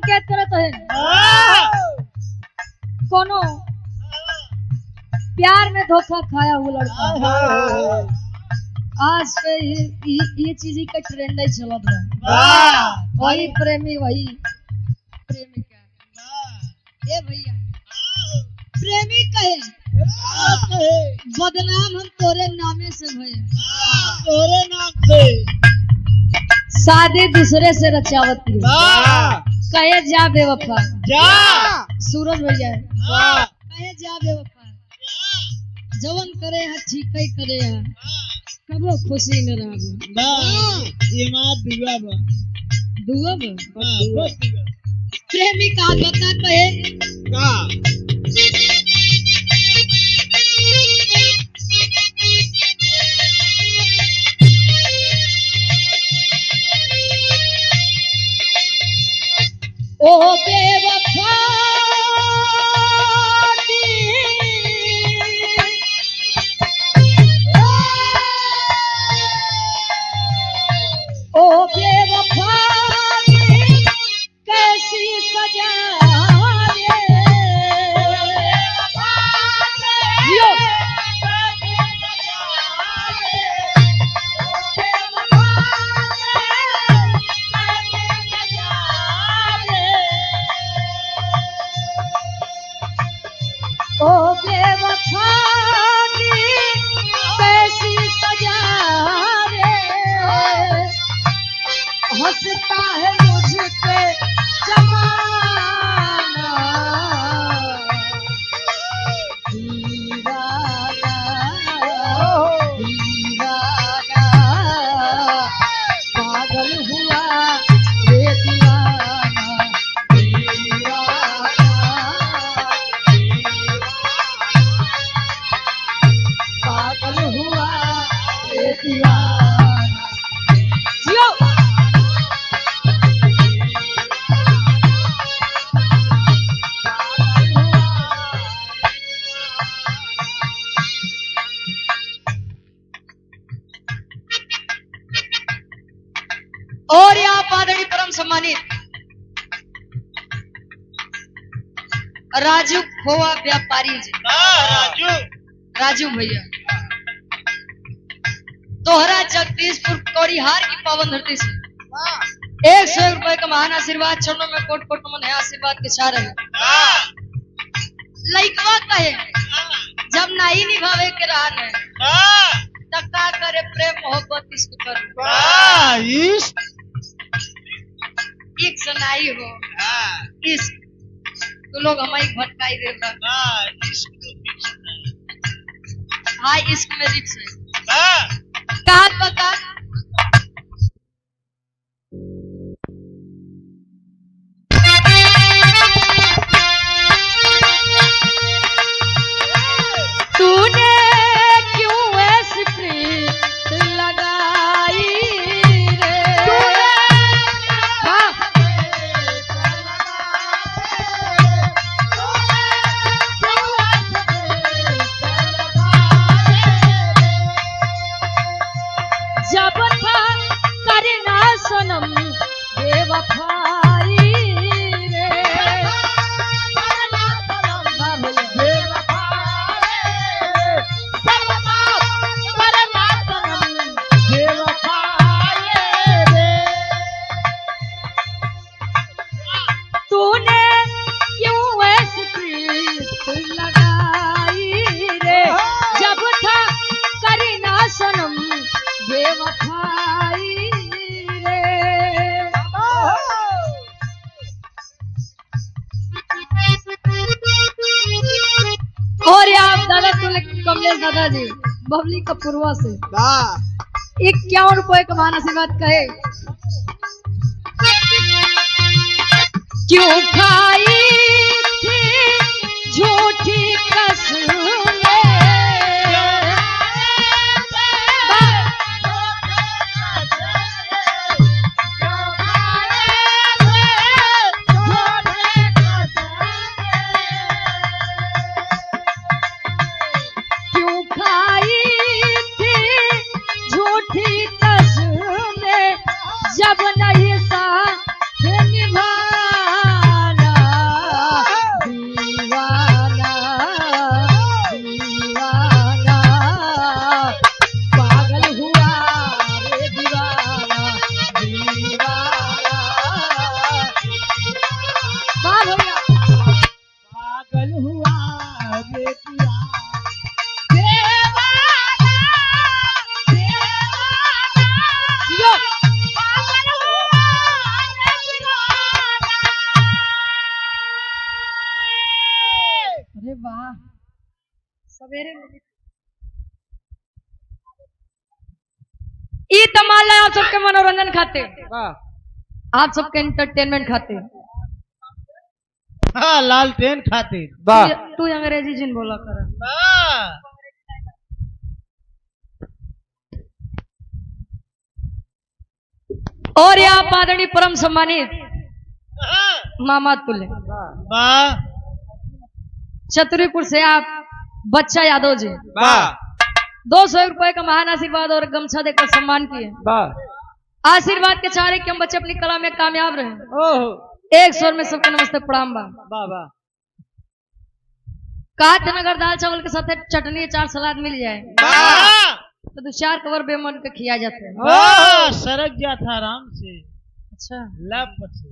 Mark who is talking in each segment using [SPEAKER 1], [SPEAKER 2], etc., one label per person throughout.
[SPEAKER 1] संकेत करत है कोनो प्यार में धोखा खाया हुआ लड़का आज के ये चीज का ट्रेंड है चला रहा वही प्रेमी वही प्रेमिका ये भैया प्रेमी कहे बदनाम हम तोरे नामे से भये
[SPEAKER 2] तोरे नाम से
[SPEAKER 1] शादी दूसरे से रचावत कहे जा बेवफा
[SPEAKER 2] जा
[SPEAKER 1] सूरज भैया
[SPEAKER 2] हाँ।
[SPEAKER 1] कहे जा बेवफा जवन करे है ठीक ही करे है कबो खुशी न रहबो
[SPEAKER 2] ये मां दुआ बा
[SPEAKER 1] दुआ प्रेमी का बता कहे
[SPEAKER 2] का
[SPEAKER 1] ओ बेवफा ओ बेवफा कैसी सजा ओ बेवफा कैसी सजा रे हंसता है मुझ पे जमाना दीवाना दीवाना पागल हुआ ये दीवाना पागल हुआ ये दीवाना जियो और यहाँ पादड़ी परम सम्मानित राजू खोवा व्यापारी जी राजू भैया तोहरा जगदीशपुर कौड़िहार की पावन धरती से 100 रुपए का महान आशीर्वाद चरणों में कोट कोट नमन है आशीर्वाद के चार है लइकवा कहे जब नहीं निभावे के रहन है तब का करे प्रेम मोहब्बत इश्क कर इश्क नहीं हो इश्क तो लोग हमारी भटकाई देता हाँ इश्क में रिक्स है काट बता तूने क्यों ऐसी प्रीत लगाई रे जब था करना सनम बेवफाई रे तूने क्यों ऐसी प्रीत लगाई रे जब था करना सनम बेवफाई रे और आप दादा कमलेश दादाजी बबली कपूरवा से 51 रुपए का महान आशीर्वाद कहे क्यों खाई थी झूठी कसमें जब नहीं साथ निभाए
[SPEAKER 2] पागल हुआ रे पिया
[SPEAKER 1] यो अरे वाह सवेरे ई तमाल आप सबके मनोरंजन खाते आप सबके एंटरटेनमेंट खाते
[SPEAKER 2] हाँ लालटेन खातिर
[SPEAKER 1] तू अंग्रेजी जिन बोला कर और यहाँ आदरणीय परम सम्मानित मामा तुल्य
[SPEAKER 2] वाह
[SPEAKER 1] चतुरीपुर से आप बच्चा यादव जी
[SPEAKER 2] वाह
[SPEAKER 1] 200 रुपए का महान आशीर्वाद और गमछा देकर सम्मान किए आशीर्वाद के चारे कि हम बच्चे अपनी कला में कामयाब रहे एक स्वर में सबके नमस्ते प्रणाम बा कहा था अगर दाल चावल के साथ चटनी अचार सलाद मिल जाए तो 2-4 कवर बेमन के खिया जाते हैं
[SPEAKER 2] सरक गया था आराम से
[SPEAKER 1] अच्छा
[SPEAKER 2] लप से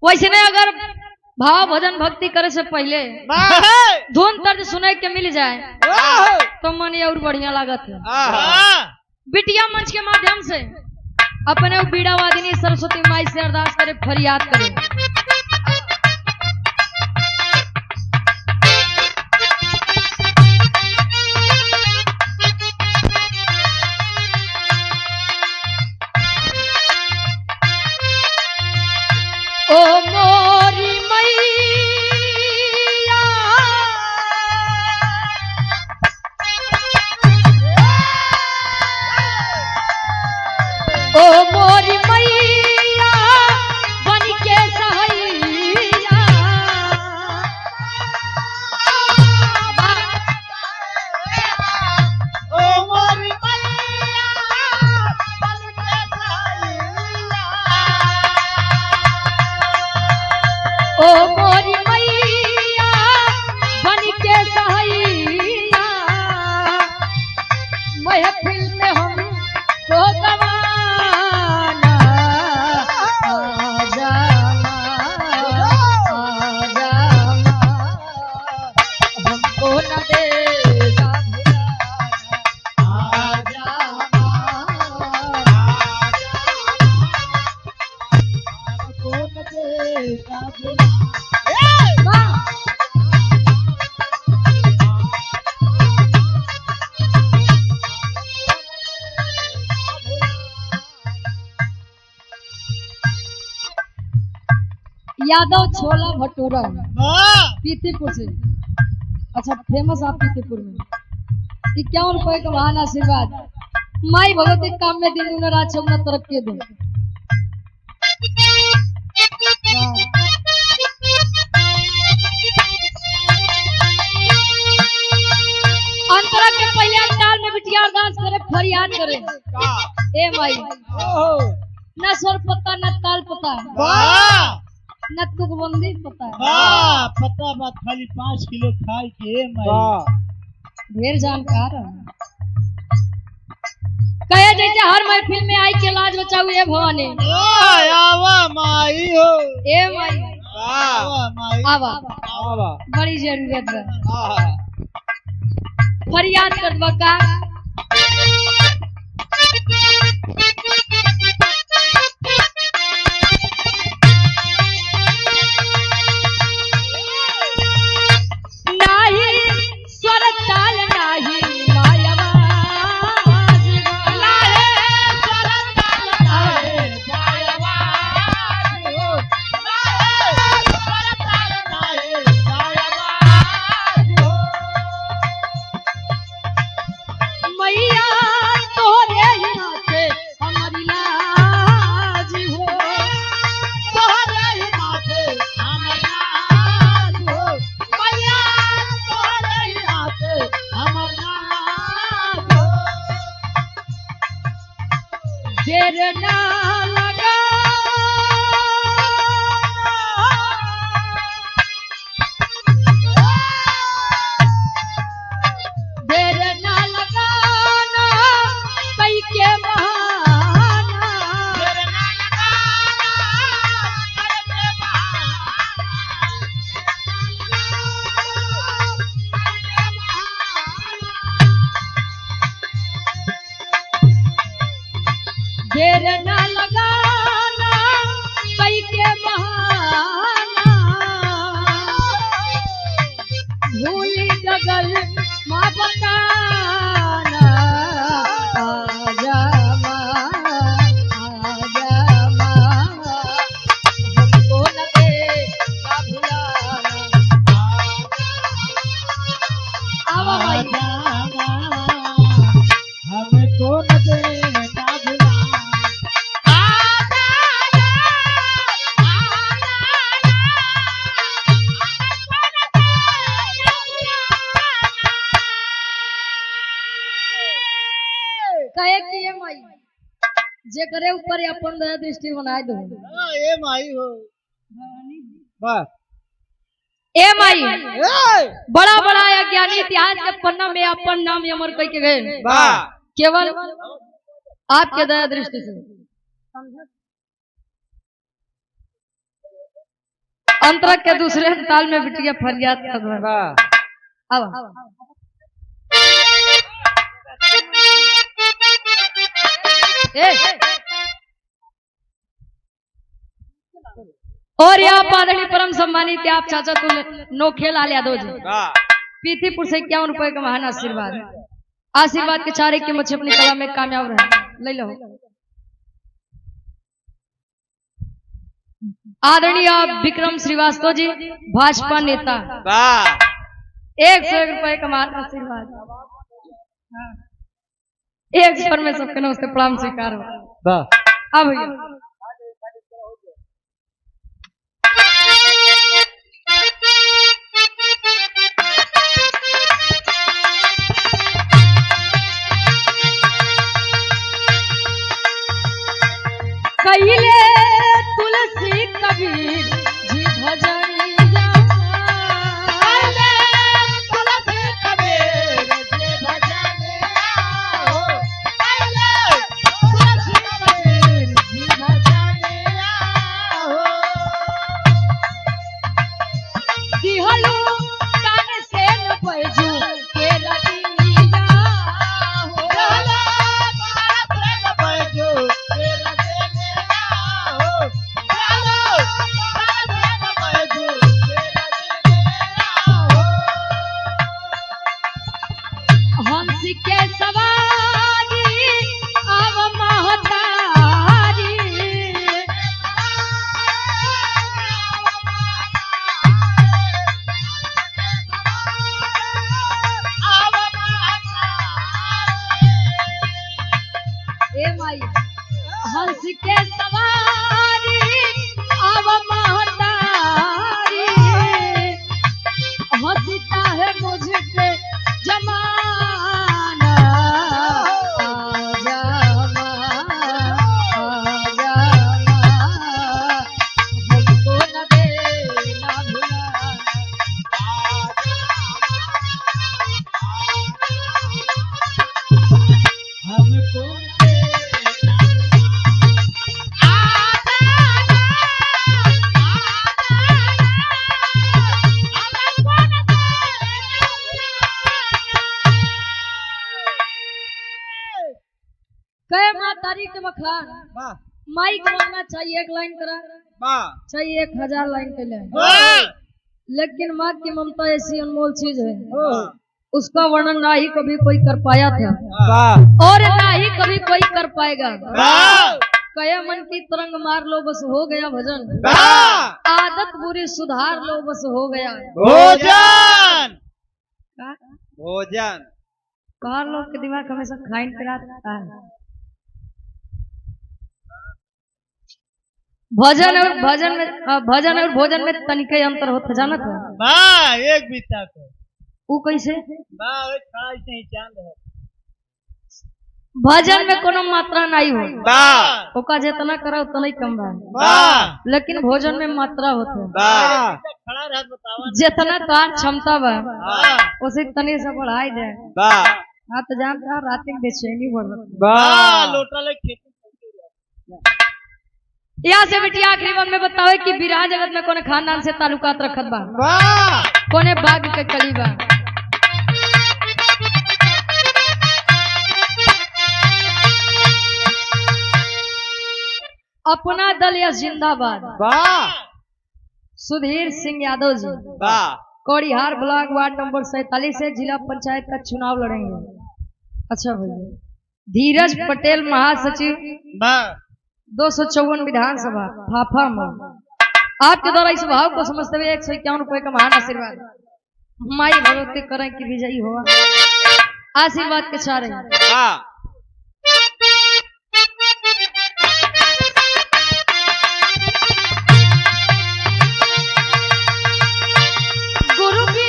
[SPEAKER 1] वैसे नहीं अगर भाव भजन भक्ति करे से पहले धुन तर्ज सुने के मिल जाए तो मन ये और बढ़िया लागत है बिटिया मंच के माध्यम से अपने बीड़ा वादिनी सरस्वती माई से अरदास करे फरियाद करे ओ मोरी मैया ओ मोरी मैया बन के सहैया
[SPEAKER 2] ओ मोरी मैया बन के सहैया
[SPEAKER 1] ओ मोरी मैया बन के सहैया महफिल में हम तो गवाना आजा हमको न देगा आजा
[SPEAKER 2] हमको न देगा
[SPEAKER 1] यादव छोला भटूरा
[SPEAKER 2] वाह
[SPEAKER 1] पीतीपुर से अच्छा फेमस आप पीतीपुर में 51 रुपए का महान आशीर्वाद माई भगवती काम में दिन दुना रात चौगुना तरक्की दे अंतरा के पहले अंताल में बिटिया अरदास करे फरियाद करे ए माई न स्वर पता न ताल पता
[SPEAKER 2] वाह
[SPEAKER 1] न तुकबंदी पता
[SPEAKER 2] वाह पता बात खाली 5 किलो खाई के मैं
[SPEAKER 1] ढेर जानकार है कहे जैसे हर महफिल में आई के लाज बचाऊ ए भवानी
[SPEAKER 2] आवा माई हो
[SPEAKER 1] ए माई
[SPEAKER 2] आवा माई
[SPEAKER 1] आवा
[SPEAKER 2] आवा
[SPEAKER 1] बड़ी जरूरत है फरियाद कर बका नाही स्वर ताल नाही मायावाज नाही स्वर ताल नाही मायावाज कहे कि ये माई जे करे ऊपर अपन दया दृष्टि बनाए दो
[SPEAKER 2] ये माई हो वाह
[SPEAKER 1] ए माई बड़ा बड़ा अज्ञानी इतिहास के पन्ना में अपन नाम अमर कह के गए
[SPEAKER 2] वाह
[SPEAKER 1] केवल आपके दया दृष्टि से अंतरक के दूसरे ताल में बिटिया फरियाद कर रहा
[SPEAKER 2] वाह
[SPEAKER 1] अब ए और आप आदरणीय परम सम्मानित आप चाचा तुल नोखे लाल यादव जी
[SPEAKER 2] वाह
[SPEAKER 1] पीथीपुर से 51 रुपए का महान आशीर्वाद आशीर्वाद के चारे के मुझे अपनी कला में कामयाब रहे ले लो आदरणीय विक्रम श्रीवास्तव जी भाजपा नेता
[SPEAKER 2] वाह
[SPEAKER 1] 101 रुपए का महान आशीर्वाद एक स्वर में सबके नमस्ते प्रणाम स्वीकार हो
[SPEAKER 2] वाह
[SPEAKER 1] अब भैया कहिले तुलसी कबीर जी भजनिया
[SPEAKER 2] कहिले तुलसी कबीर जी भजनिया हो कहिले तुलसी कबीर जी भजनिया हो
[SPEAKER 1] दिहलू कान से न पैजू के रदिया हो
[SPEAKER 2] कहला भारत रे बैजो तेरा देनिया हो कहला भारत रे बैजो तेरा देनिया हो
[SPEAKER 1] हंस के सवारी अब महतारी ए माई हंस के सवारी अब महतारी हंसता है मुझ पे जमाना आजा आजा हमको न देना भुला
[SPEAKER 2] हमको
[SPEAKER 1] कहे माँ तारीख के मखान
[SPEAKER 2] वाह
[SPEAKER 1] माइक मांगना चाहिए 1 लाइन करा
[SPEAKER 2] वाह
[SPEAKER 1] चाहिए 1000 लाइन के लिए
[SPEAKER 2] वाह
[SPEAKER 1] लेकिन माँ की ममता ऐसी अनमोल चीज है
[SPEAKER 2] वाह
[SPEAKER 1] उसका वर्णन ना ही कभी कोई कर पाया था
[SPEAKER 2] वाह
[SPEAKER 1] और ना ही कभी कोई कर पाएगा
[SPEAKER 2] वाह
[SPEAKER 1] कहे मन की तरंग मार लो बस हो गया भजन
[SPEAKER 2] वाह
[SPEAKER 1] आदत बुरी सुधार लो बस हो गया
[SPEAKER 2] भोजन
[SPEAKER 1] का?
[SPEAKER 2] भोजन
[SPEAKER 1] बाहर लोग के दिमाग हमेशा खाइन पिला रहता है भजन और भोजन में तनिके अंतर होता जानत है
[SPEAKER 2] वाह एक बीता को
[SPEAKER 1] वो कैसे
[SPEAKER 2] वाह ओए खड़ा ऐसे ही चांद है
[SPEAKER 1] भजन में कोनो मात्रा नहीं हो
[SPEAKER 2] वाह
[SPEAKER 1] ओका जितना करा उतना ही कम बा
[SPEAKER 2] वाह
[SPEAKER 1] लेकिन भोजन में मात्रा होता है
[SPEAKER 2] वाह खड़ा रह बतावा
[SPEAKER 1] जितना कार क्षमता बा
[SPEAKER 2] वाह
[SPEAKER 1] उसे तनी से बढ़ाई दे
[SPEAKER 2] वाह
[SPEAKER 1] हाँ तो जानता रात में बेचैनी बढ़ रही
[SPEAKER 2] वाह लोटा ले खेती
[SPEAKER 1] यहाँ से बेटी आखिरी बात में बताओ कि विराह जगत में कोने खानदान से ताल्लुकात रखत बा
[SPEAKER 2] वाह
[SPEAKER 1] कोने बाग के कली बा अपना दल या जिंदाबाद
[SPEAKER 2] वाह
[SPEAKER 1] सुधीर सिंह यादव जी
[SPEAKER 2] वाह
[SPEAKER 1] कौड़िहार ब्लॉक वार्ड नंबर 47 से जिला पंचायत का चुनाव लड़ेंगे अच्छा भैया धीरज पटेल महासचिव
[SPEAKER 2] वाह
[SPEAKER 1] 254 विधानसभा फाफा में आपके द्वारा इस भाव को समझते हुए 151 रुपए का महान आशीर्वाद माई भगवती करें कि विजयी हुआ आशीर्वाद के चारे
[SPEAKER 2] वाह
[SPEAKER 1] गुरु की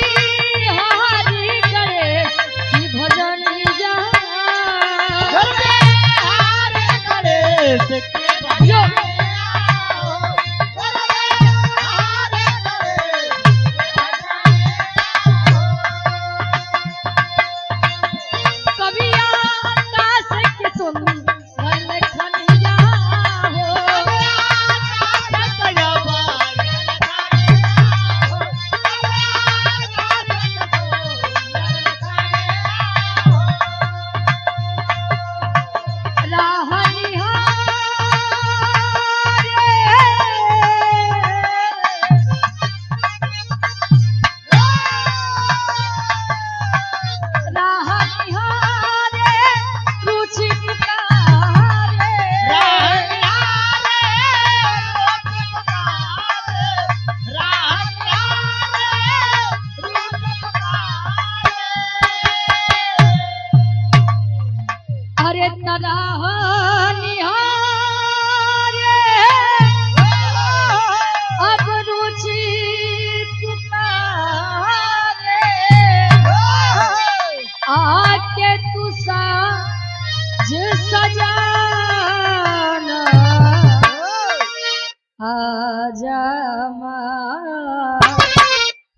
[SPEAKER 1] हारी गणेश की भजन जा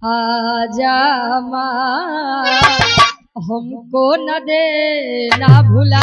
[SPEAKER 1] आजा माँ हमको न देना भुला